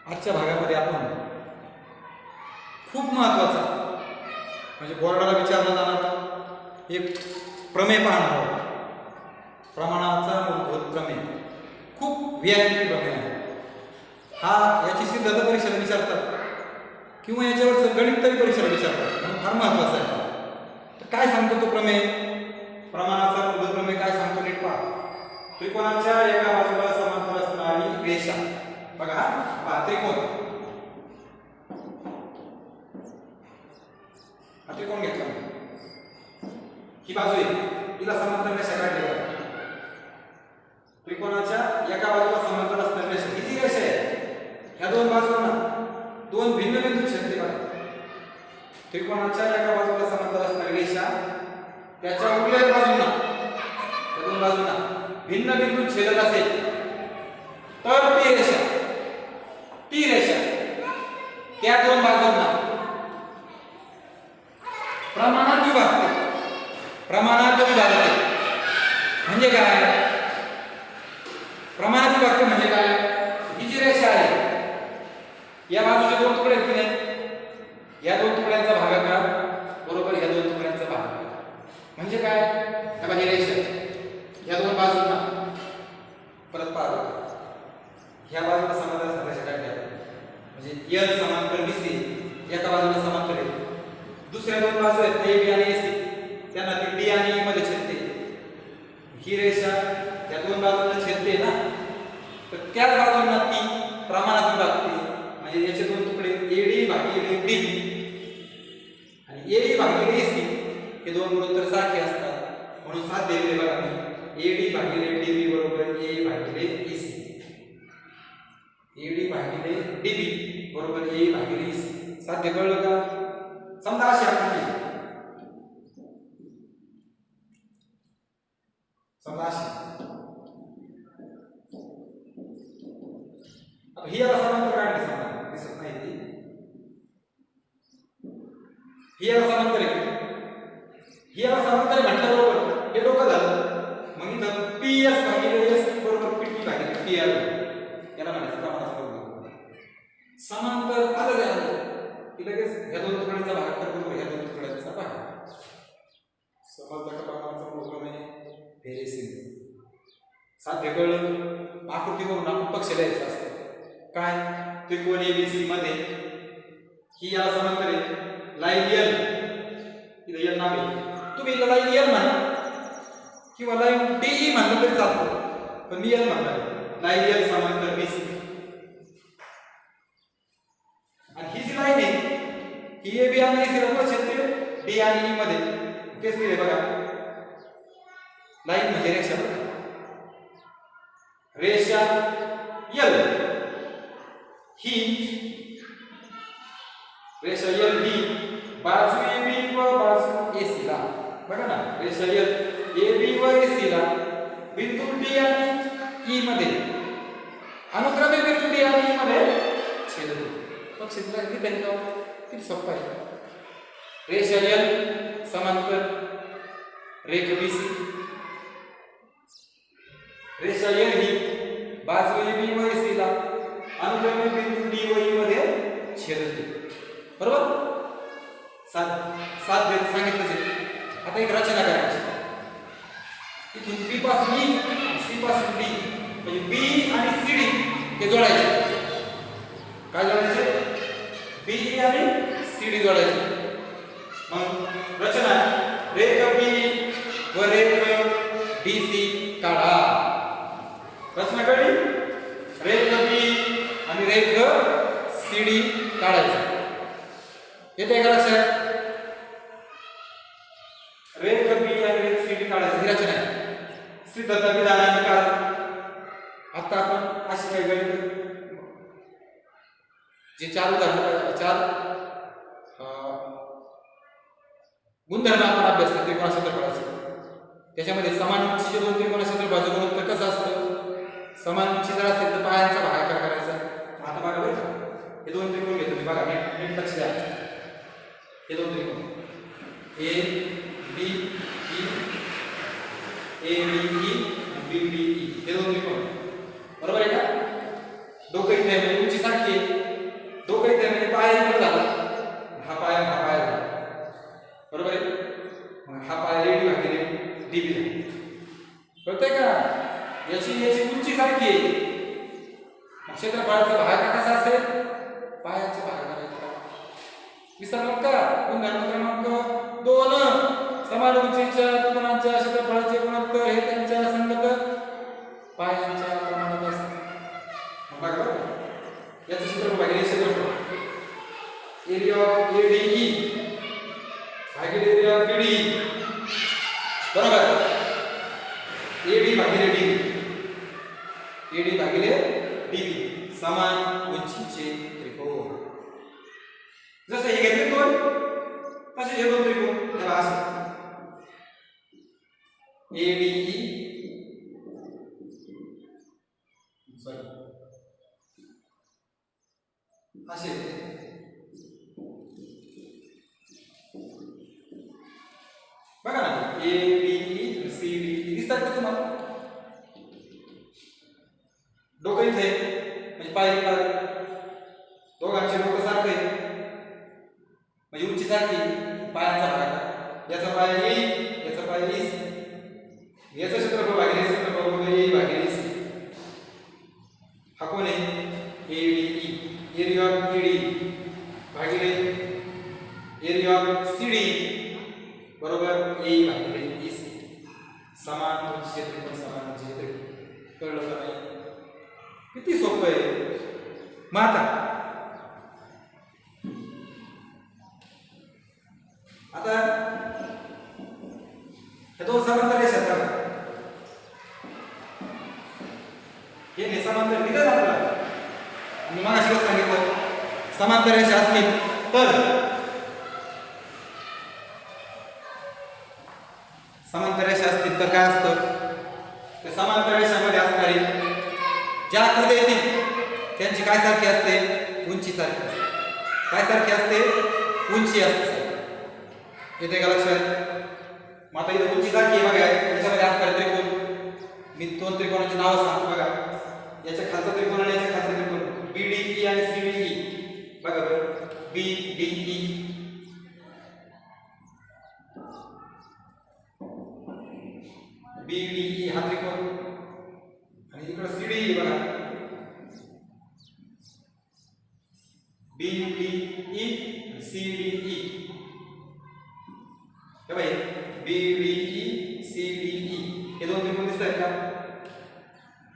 आजच्या भागामध्ये आपण खूप महत्त्वाचा म्हणजे बोर्डाला विचारला जाणारा एक प्रमेय पाहणार आहोत. प्रमाणाचा मूलभूत प्रमेय खूप VIP प्रमेय आहे. याची सिद्धता परीक्षेला विचारतात किंवा याच्यावरचं गणित तरी परीक्षेला विचारतात, म्हणून फार महत्त्वाचं आहे. तर काय सांगतो तो प्रमेय? प्रमाणाचा मूलभूत प्रमेय काय सांगतो नीट पहा. त्रिकोणाच्या एका बाजूला समांतर असणारी रेषा बघा, हा त्रिकोण, हा त्रिकोण घेतला, ही बाजू आहे, तिला समांतर रेषा काढली बघा. त्रिकोणाच्या एका बाजूला समांतर असणारी रेषा, किती रेषा आहे? ह्या दोन बाजूंना दोन भिन्न बिंदू छेदते बघा. त्रिकोणाच्या एका बाजूला समांतर असणारी रेषा, त्याच्या उरलेल्या बाजूंना, त्या दोन बाजूंना भिन्न बिंदू छेदत असेल तर ती रेषा त्या दोन बाजूंना प्रमाणात विभागते. म्हणजे काय? प्रमाणात विभागते म्हणजे काय? ही जी रेषा आहे, या बाजूचे दोन तुकडे आहेत की नाही, या दोन तुकड्यांचा भागाकार बरोबर या दोन तुकड्यांचा भागाकार. म्हणजे काय? ही रेषा या दोन बाजूंना परत पाहा, ह्या बाजूला समांतर असणाऱ्या रेषा काढल्या, म्हणजे L समांतर BC एका बाजूला समांतर आहे, दुसऱ्या दोन बाजू आहेत AB आणि AC, त्यांना ती D आणि E मध्ये छेदते. ही रेषा या दोन बाजूंना छेदते ना, तर त्याच बाजूंना ती प्रमाणात विभागते. म्हणजे याचे दोन तुकडे AD भागिले DB आणि AE भागिले AC हे दोन गुणोत्तर सारखे असतात, म्हणून साथ दिलेले बघा मी. AD भागिले DB बरोबर A भागिले AC, AD भागिले DB बरोबर A भागिले AC. साध्य कळलं का? समजा अशी आकृती, समजा अशी, आता ही याला समांतर काढली, समजा दिसत नाही ती, ही याला समांतर आहे, ही याला समांतर म्हटलं बरोबर हे डोकं झालं. मग इथं PS भागिले S बरोबर PT भागिले PR याला म्हणायचं प्रमाणाचा मूलभूत. समांतर आलं झालं की लगेच ह्या दोन तुकड्यांचा भागाकार करू, ह्या दोन तुकड्यांचा भाग. समजलं का? प्रमाणाचा मूलभूत प्रमेय व्हेरी सिंपल. साध्य कळलं? आकृतीवरून आपण पक्ष द्यायचा असतो. काय? त्रिकोण ABC मध्ये ही याला समांतर आहे, लाईन L, इथं L नाव आहे, तुम्ही इथं लाईन L म्हणा किंवा लाईन DE म्हणलं तरी चालतं, पण मी L म्हणणार. लाईन L समांतर BC, आणि ही जी लाईन आहे ही AB आणि AC ला छेदते, D आणि E मध्ये. तेच मी बघा, लाईन म्हणजे रेषा, रेषा L ही रेषा L ही बाजू AB व बाजू AC ला बघा ना, रेषा L AB व AC ला बिंदू D आणि E मध्ये अनुक्रमे बिंदू D आणि E मध्ये छेदते. मग छेदला किती त्यांना किती सोपं आहे. रेषा L समांतर रेखा BC, रेषा L ही बाजू AB व AC ला अनुक्रमे बिंदू D व E मध्ये छेदते. बरोबर? सात सांगितलं. आता एक रचना करायची, इथून B पासून E, C पासून D, म्हणजे B आणि CD हे जोडायचे. काय जोडायचे? BE आणि CD जोडायचे. मग रचना, रेख B व रेख DC काढा. रचना कळली? रेख B आणि रेख CD काढायचं. येते का लक्षात? रेख B आणि रेख CD काढायचं, ही रचना आहे. सिद्धता विधान आणि कारण. आता आपण अशी काही गणित जे चार गुणधर्म आपण अभ्यास करतो त्रिकोण क्षेत्रफळाचे, त्याच्यामध्ये समान उंचीचे दोन त्रिकोण क्षेत्रफळाचं गुणोत्तर कसं असतं? समान उंची जर असेल तर पायांचा भागाकार करायचा. आता बघा बरं, हे दोन त्रिकोण घेतो मी, बघा नीट लक्ष द्या. हे दोन त्रिकोण ABE, ABE, BBE हे दोन त्रिकोण, बरोबर आहे का? डोकं इथे उंची सारखी आहे, याची उंची सारखी आहे. क्षेत्रफळाचा भाग कसा असेल? पायाच्या भागाला इतका. विसरलो का? उदाहरण क्रमांक 2 समान उंचीच्या त्रिकोणांच्या क्षेत्रफळाचे गुणोत्तर हे त्यांच्या संगत पायांच्या प्रमाणात असते. बघा बरं, याचं क्षेत्रफळ भागिले क्षेत्रफळ एरिया ऑफ एडीई भागिले एरिया ऑफ बीडी बरोबर. एडी भागिले डीबी, एडी भागिले डीबी समान उंचीचे त्रिकोण. जसे हे घेतले दोन तसे हे दोन त्रिकोण हे असं एडीई असे बघा ना, ए बी सी डी दिसतात का तुम्हाला? डोकं इथे म्हणजे पाय दोघांचे डोकं सारखं आहे म्हणजे उंची सारखी. पायांचा भाग याचा पाय ए याचा पाय ए याचं क्षेत्रफळ भागिले क्षेत्रफळ बरोबर ए भागिले सी. हा कोण आहे? A D E area of ED भागिले एरिया ऑफ सी डी बरोबर ए भागिले ई सी समान उंचीचे त्रिकोण समान उंचीचे त्रिकोण. कळलं का नाही? किती सोपं आहे. मग आता हे दोन समांतर रेषा आहेत. हे समांतर दिलं ना आपल्याला. मी मगाशी कसं सांगितलं, समांतर रेषा असतील तर समांतर रेषा असतील तर काय असतं? त्या समांतर रेषामध्ये असणारी ज्या आकृती येतील त्यांची काय सारखी असते? उंची सारखी असते. काय सारखी असते? उंची असते. येते का लक्षात? मग आता इथे उंची सारखी बघा, याच्यामध्ये असणारे त्रिकोण मी दोन त्रिकोणाची नावं सांगतो बघा. याच्या खालचा त्रिकोण आणि याच्या खालचा त्रिकोण बीडीई आणि सीडीई बघा बरं. बीडीई बीडीई हा त्रिकोण आणि इकडे सीडीई बघा बीडीई सीडीई. हे बाई बीडीई सीडीई हे दोन त्रिकोण दिसत आहेत का?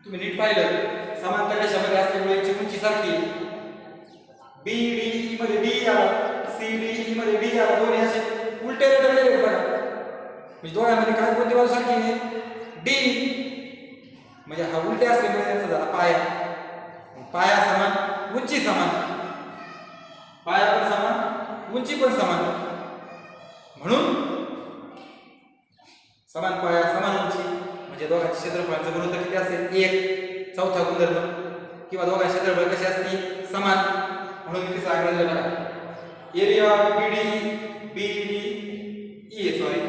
तुम्ही नीट पाहिलं समांतर रेषामध्ये असल्यामुळे याची उंची सारखी. बीडीई मध्ये डी आला, सीडीई मध्ये डी आला, दोन्ही असे उलटे रेटले आहेत बघा. म्हणजे दोघांमध्ये काय कोणती बाजू सारखी आहे? डी. म्हणजे हा उलटे असल्यामुळे त्याचा झाला पाया. पाया समान उंची समान, पाया पण समान उंची पण समान, म्हणून समान पाया समान उंची म्हणजे दोघांच्या क्षेत्रफळाचं गुणोत्तर किती असेल? 1. चौथा गुणधर्म. किंवा दोघांचे क्षेत्रफळ कसे असतील? समान, म्हणून मी तिचा आकडा दिला बघा. Area of BDE sorry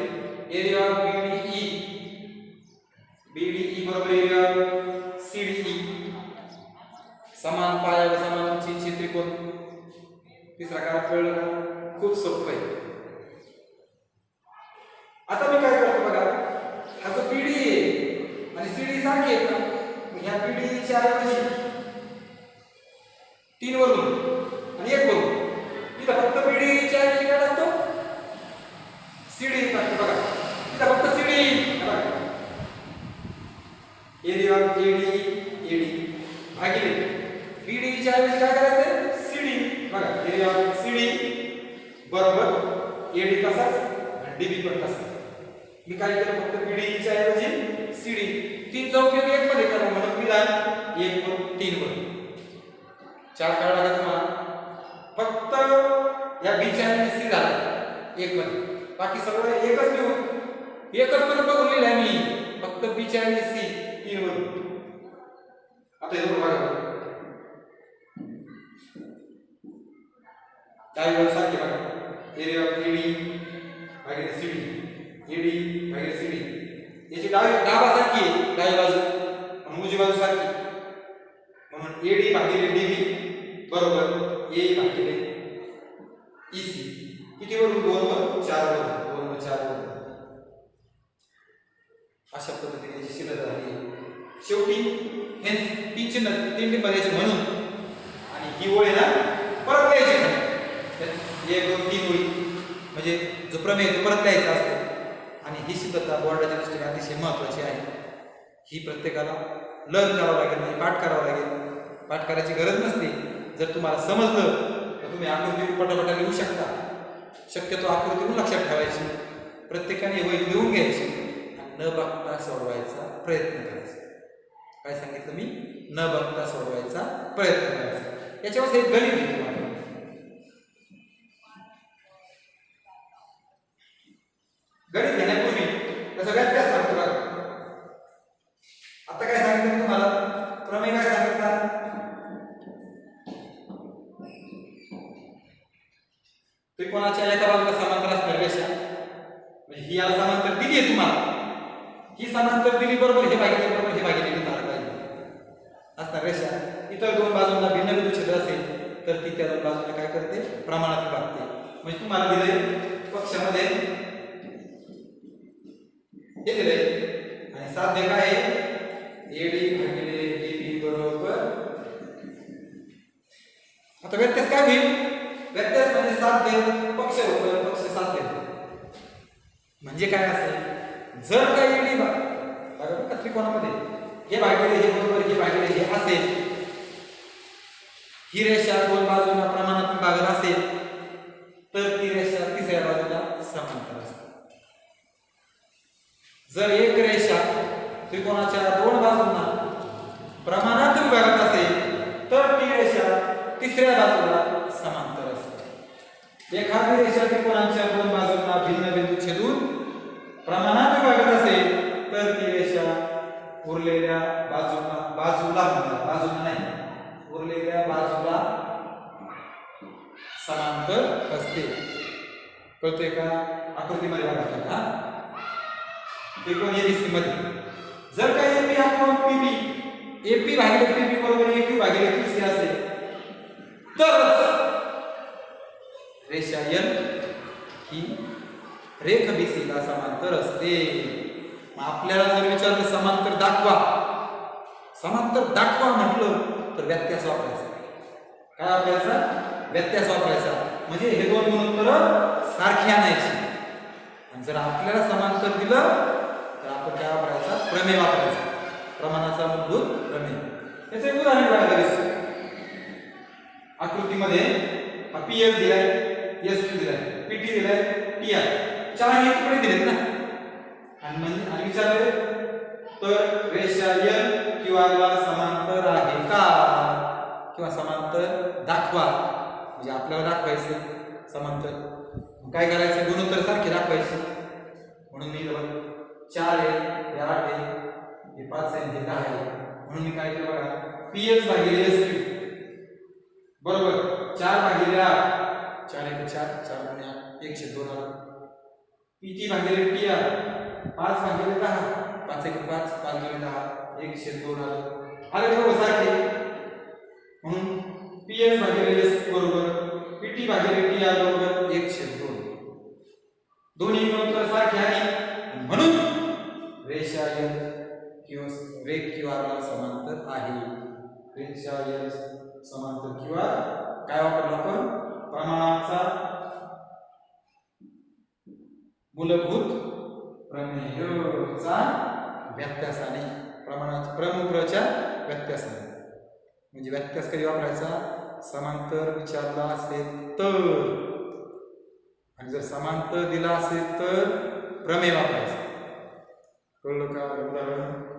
area of BDE बरोबर एरिया ऑफ सीडीई समान पाया व समान उंचीचे त्रिकोण. तिसरा कारण कळलं का? खूप सोपं आहे. आता मी काय करतो बघा, हा जो बीडी आहे आणि सीडी सारखी आहे ना, ह्या बीडीच्या ऐवजी 3 वरून आणि 1 वरून इथं फक्त बीडीच्या ऐवजी काय टाकतो? सीडी टाकतो बघा. इथं फक्त सीडी बघा. एरिया ऑफ एडी भागिले बीडीच्या ऐवजी काय करायचं? सीडी बघा. एरिया ऑफ सीडी बरोबर एडी तसाच आणि डीबी पण तसाच. मी काय केलं? फक्त बीडीच्या ऐवजी सीडी 3 चा उपयोग 1 मध्ये करा म्हणून विधान 1 व 3 वर 4 काढा लागला तुम्हाला. फक्त या बीच्या ऐवजी सी झाला 1 मध्ये, बाकी सगळं एकच लिहून एकच करून बघून लिहिलंय मी. फक्त बीच्या ऐवजी सी 3 वर. आता हे बघा डावीवर सारखे बघा. एरिया ऑफ एडी भागिले सीडी एडी भागिले सीडी. याची डावा सारखी आहे डावी बाजू आणि उजवी बाजू सारखी, म्हणून एडी भागिले डीबी बरोबर ए भागिले ईसी. किती वरून? 2 वर 4 वर 2 वर 4 वर. अशा पद्धतीने शिल्लक झाली. शेवटी हे तीन चिन्ह तीन टिंब द्यायचे म्हणून आणि ही ओळ आहे ना परत द्यायची 1 2 3 ओळी म्हणजे जो प्रमेय तो परत द्यायचा असतो आणि ही सिद्धता बोर्डाच्या दृष्टीने अतिशय महत्त्वाची आहे. ही प्रत्येकाला लर्न करावं लागेल म्हणजे पाठ करावं लागेल. पाठ करायची गरज नसते. जर तुम्हाला समजलं तर तुम्ही आकृती पटापटा लिहू शकता. शक्यतो आकृती लक्षात ठेवायची. प्रत्येकाने वही लिहून घ्यायची आणि न बघता सोडवायचा प्रयत्न करायचा. काय सांगितलं मी? न बघता सोडवायचा प्रयत्न करायचा. याच्यावर एक गणित आहे तुम्हाला. गणित घेण्यापूर्वी त्याचा व्याख्या सांगतो का? आता काय सांगितलं तुम्हाला? प्रमेय काय सांगितला? त्रिकोणाच्या एका बाजूला समांतर असणारी रेषा म्हणजे ही याला समांतर दिली आहे तुम्हाला. ही समांतर दिली बरोबर हे भागिले बरोबर हे भागिले झालं पाहिजे असणार रेषा. इतर दोन बाजूंना भिन्न बिंदू छेद असेल तर ती त्या दोन बाजूला काय करते? प्रमाणात विभागते. म्हणजे तुम्हाला दिले पक्षामध्ये हे दिले आणि साध्य काय आहे? AD भागिले AB बरोबर. आता व्यत्यास काय होईल? व्यत्यास म्हणजे साध्य पक्ष होतं पक्ष साध्य म्हणजे काय असेल? जर काही AD बघा का त्रिकोणामध्ये हे भागिले हे बरोबर हे भागिले हे असेल, ही रेषा दोन बाजूंना प्रमाणात विभागत असेल तर ती रेषा तिसऱ्या बाजूला समांतर असते. जर एक रेषा त्रिकोणाच्या दोन बाजूंना प्रमाणात विभागत असेल तर ती रेषा तिसऱ्या बाजूला समांतर असते. एखादी रेषा त्रिकोणाच्या दोन बाजूंना भिन्न बिंदू छेदून प्रमाणात विभागत असेल तर ती रेषा उरलेल्या बाजूला नाही उरलेल्या बाजूला समांतर असते. कळतंय का? आकृतीमध्ये बघा हा त्रिकोण ABC मध्ये जर काही AP आपण PB AP भागिले PB बरोबर AQ भागिले QC असेल तर रेषा L ही रेख BC ला समांतर असते. मग आपल्याला जर विचारलं समांतर दाखवा म्हटलं तर व्यत्यास वापरायचा. काय वापरायचा? व्यत्यास वापरायचा. म्हणजे हे दोन गुणोत्तर सारखी आणायची. आणि जर आपल्याला समांतर दिलं तर आपण काय वापरायचा? प्रमेय वापरायचा. प्रमाणाचा मूलभूत प्रमेय. याचे एक उदाहरण बघा. आकृतीमध्ये PS दिलाय, SQ दिलाय, PT दिलाय, TR चार हे तुकडे दिलेत ना आणि विचारले तर रेषा L किंवा ला समांतर आहे का किंवा समांतर दाखवा. म्हणजे आपल्याला दाखवायचं समांतर काय करायचं? गुणोत्तर सारखे दाखवायचे. म्हणून मी 4 आहे, हे 8 आहे, हे 5 आहे, हे 10 आहे. म्हणून मी काय केलं बघा PS भागिले SQ बरोबर 4 भागिले 8 4 1 4 4 गुणे 8 1/2 आला. PT भागिले TR 5 भागिले 10 5 1 5 5 गुणे 10 1/2 आला. अरे बरोबर सारखे. म्हणून PS भागिले SQ बरोबर PT भागिले TR बरोबर 1/2. दोन्ही गुणोत्तर सारखे आहे म्हणून रेषा L किंवा रेख किंवा ला समांतर आहे. रेषा L समांतर किंवा काय वापरला आपण? प्रमाणाचा मूलभूत प्रमेयचा व्यत्यासाने प्रमाणाच्या प्रमुखच्या व्यत्यासाने. म्हणजे व्यत्यास कधी वापरायचा? समांतर विचारला असेल तर. आणि जर समांतर दिला असेल तर प्रमेय वापरायचा. कळलं का? उदाहरण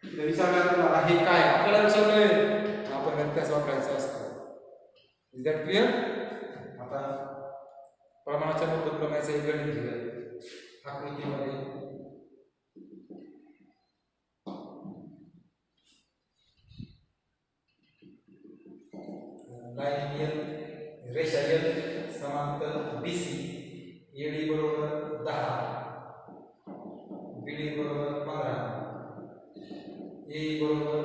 विचारला आहे काय आपल्याला विचारलंय आपण व्यत्यास वापरायचा असतो. Is that clear? आता प्रमाणाच्या मूलभूत प्रमेयाचं एक गणित दिलंय आकृतीमध्ये. लाईन L रेषा L समांतर BC AD बरोबर 10 BD बरोबर 15 A बरोबर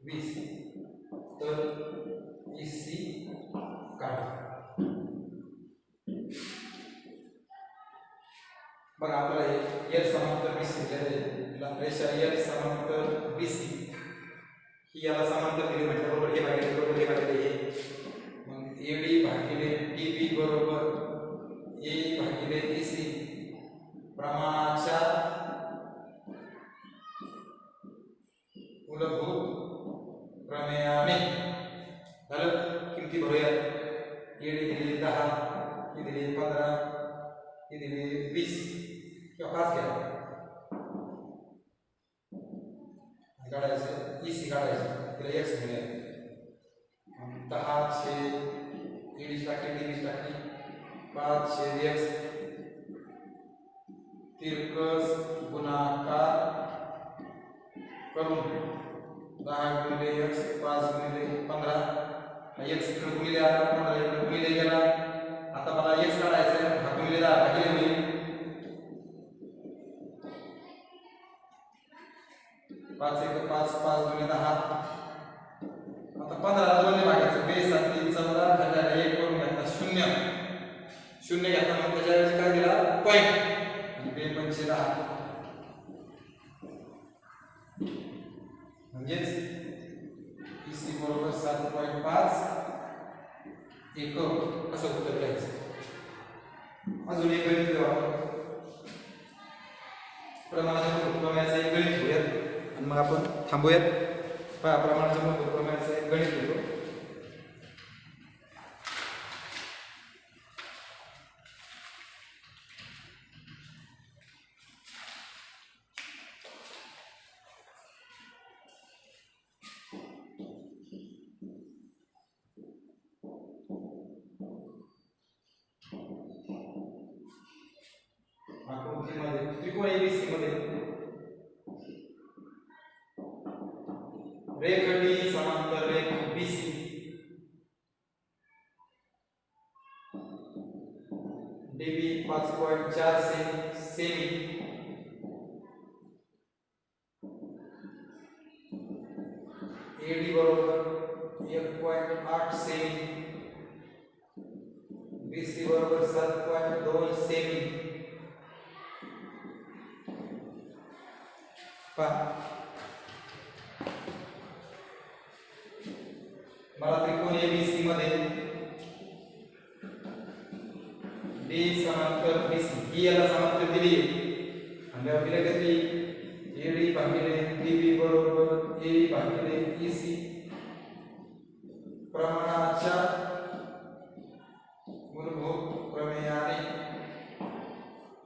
20 तर EC काढा. बघा आपल्याला L समांतर BC याला समांतर दिले म्हटल्याबरोबर हे भागिले बरोबर हे भागिले हे, मग एडी भागिले डीबी बरोबर ए भागिले एसी प्रमाणाच्या मूलभूत प्रमेयाने झालं. किमती भरूया. एडी दिली 10, ही दिली 15, ही दिली 20 किंवा 5 घ्या काढायचं. ईसी काढायचं, तिला एक्स मिळेल. 10 छेद एडी टाकली डीबी टाकली 5 छेद एक्स तिरकस गुणाकार करून 10 गुणिले एक्स 5 गुणिले 15 एक्स इकडे गुणिले आला 15 इकडे गुणिले गेला. आता मला एक्स काढायचं आहे. हा गुणिले 10 भागिले होईल 5 1 5 5 गुणिले 10. आता 15 ला 2 ने भागायचं. 2 7 3 14 झाल्याला 1 करून घ्यायचा 0 0 घ्यायचा. मग त्याच्याऐवजी काय दिला पॉईंट. 2 पंचे 10 म्हणजेच ईसी बरोबर 7.5 एकक असं उत्तर द्यायचं. अजून एक गणित देवा. प्रमाणाच्या प्रमेयाचं एक गणित घेऊयात आणि मग आपण थांबूयात. पहा प्रमाणाच्या प्रमेयाचं एक गणित घेतो. आकृतीमध्ये त्रिकोण एबीसी मध्ये रेख डी समांतर रेख बीसी डीबी 5.4 सेमी एडी बरोबर 1.8 सेमी बीसी बरोबर 7.2 सेमी. मला त्रिकोण एबीसी मध्ये डी समांतर बीसी ही याला समांतर दिली आणि दिले किती एडी भागिले डीबी बरोबर ए भागिले ईसी प्रमाणाच्या मूलभूत प्रमेयाने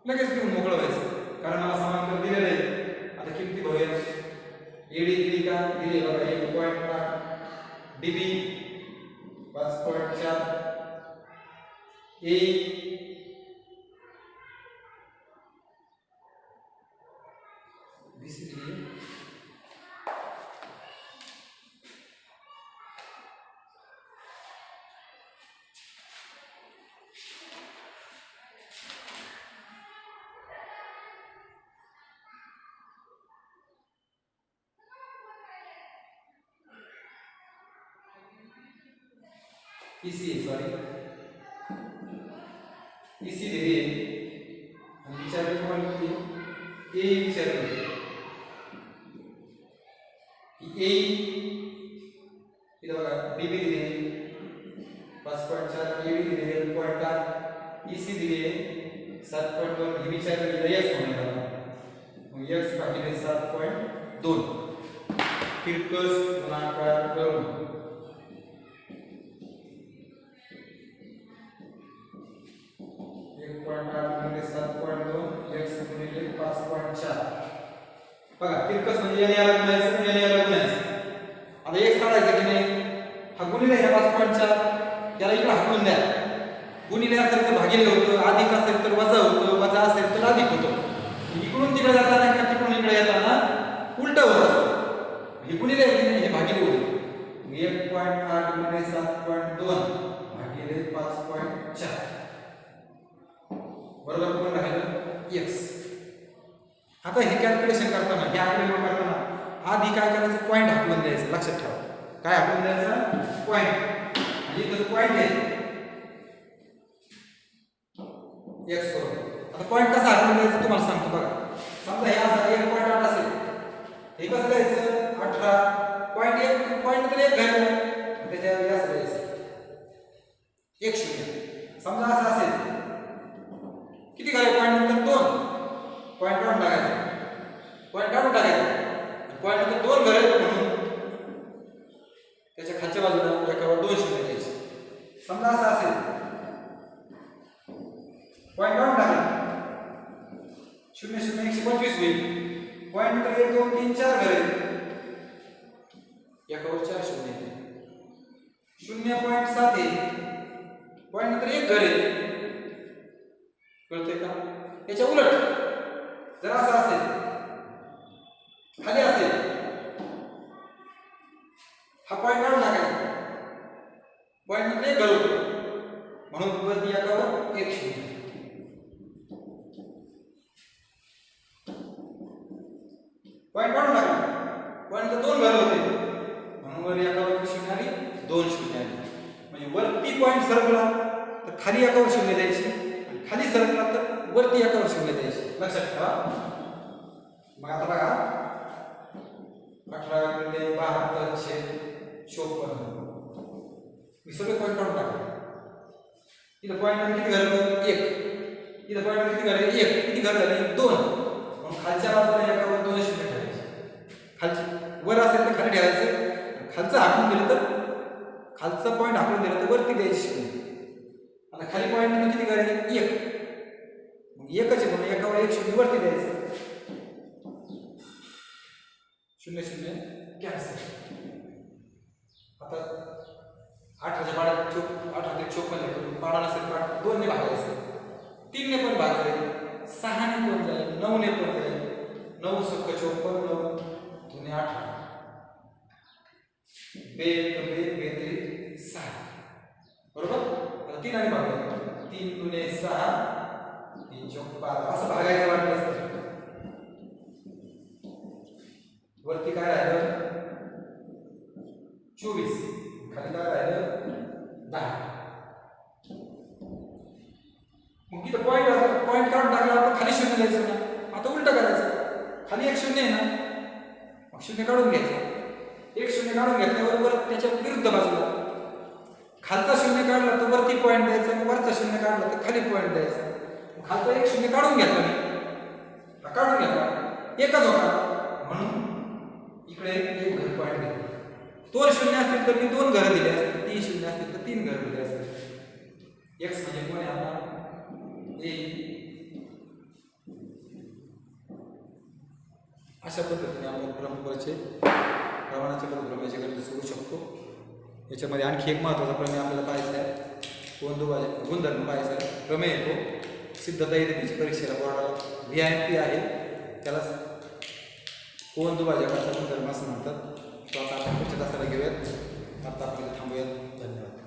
लगेच घेऊन मोकळं व्हायचं कारण मला समांतर दिलेले आहे. आता किमती बघूया. एडी दिली का दिली बघा 1.8 डीबी 5.4 ए बीसी दिली ईसी सॉरी ईसी दिली आणि विचारले कोण की ए विचारले की ए इथं बघा डीबी दिली 5.4 एडी दिली 1.8 ईसी दिली 7.2 ही विचारले एक्स होणार मग एक्स भागिले 7.2 तिरकस गुणाकार करून 7.2 x गुणिले 5.4 बघा तिरकस म्हणजे याने याला गुणायचं याने याला गुणायचं. आता x काढायचं की नाही हा गुणिले ह्या 5.4 याला इकडे हाकलून द्या. गुणिले असेल तर भागिले होतं अधिक असेल तर वजा होतं वजा असेल तर अधिक होतं. इकडून तिकडे जाताना किंवा तिकडून इकडे येताना उलटं होत असतं. हे गुणिले हे भागिले होते 1.8 गुणिले 7.2 भागिले 5.4 बरोबर कोण राहिलं x. आता हे कॅल्क्युलेशन करताना हे आकडेमोड करताना आधी काय करायचं पॉइंट हाकलून द्यायचं. लक्षात ठेवा काय हाकलून द्यायचं पॉइंट. म्हणजे इथं पॉइंट आहे x बरोबर. आता पॉइंट कसा हाकलून द्यायचं तुम्हाला सांगतो बघा. समजा हे असं 1.8 असेल हे कसं द्यायचं 18 पॉइंट 1 पॉईंट नंतर 1 2 3 4 घर आहेत एकावर 4 शून्य येते 0.7 आहे पॉईंट नंतर 1 घर आहे कळतंय का याच्या उलट जर असं असेल खाली असेल हा पॉईंट काढून टाकायचा पॉईंट नंतर 1 घर होतो म्हणून वरती एकावर 1 शून्य पॉईंट काढून टाकला पॉईंट तर 2 घर होते म्हणून वर एकावर शून्य आली 2 शून्य आली म्हणजे वरती पॉईंट सरकला तर खाली एकावर शून्य द्यायची आणि खाली सरकला तर वरती एकावर शून्य द्यायची लक्षात ठेवा मग आता बघा 18 गुणिले 72 छेद 54 मी सगळे पॉईंट काढून टाकले इथं पॉईंट किती घर 1 इथं पॉईंट किती घर 1 किती घर झाली 2 म्हणून खालच्या बाजूला एकावर 2 शून्य ठेवायचे खालची वर असेल तर खाली ठेवायचं खालचं हाकून दिलं तर खालचा पॉईंट हाकून दिलं तर वरती द्यायची शून्य आता खाली पॉईंट नंतर किती घर आहे 1 मग एकच आहे म्हणून एकावर 1 शून्य वरती द्यायचं 0 0 कॅन्सल आता 8 च्या पाड्यात 8 मध्ये 54 येतो पाडा नसेल पाड 2 ने भागायचं 3 ने पण भागायचं 6 ने पण जाईल 9 ने पण जाईल 9 सक 54 9 2 18 बे बे बे 6 बरोबर आता 3 आणि भागायचं 3 2 6 3 4 12 असं भागायचं वाटलं वरती काय राहिलं 24 खाली काय राहिलं 10 मग इथं पॉईंट काढून टाकला आपण खाली शून्य द्यायचं ना आता उलट करायचं खाली 1 शून्य आहे ना मग शून्य काढून घ्यायचं 1 शून्य काढून घेतल्यावर वर त्याच्या विरुद्ध बाजूला खालचा शून्य काढला तर वरती पॉईंट द्यायचा आणि वरचा शून्य काढला तर खाली पॉईंट द्यायचा खालचा 1 शून्य काढून घेतला मी काढून घेतला एकच होता म्हणून इकडे 1 घर पॉईंट दिले 2 शून्य असतील तर मी 2 घर दिले असतील 3 शून्य असतील तर 3 घर दिले असतील एक्स म्हणजे कोण आहे आपला ए अशा पद्धतीने आपण प्रमेयाचे प्रमाणाचे प्रमेयाचे गणित सोडू शकतो याच्यामध्ये आणखी एक महत्त्वाचा प्रमेय आपल्याला पाहायचा आहे गुणधर्म पाहायचा आहे प्रमेय येतो सिद्धता येते त्याची परीक्षेला बोर्डाला VIP आहे त्याला कोण दुभाजकाचा गुणधर्म असं म्हणतात तो आता आपण पुढच्या तासाला घेऊयात आता आपण थांबूयात धन्यवाद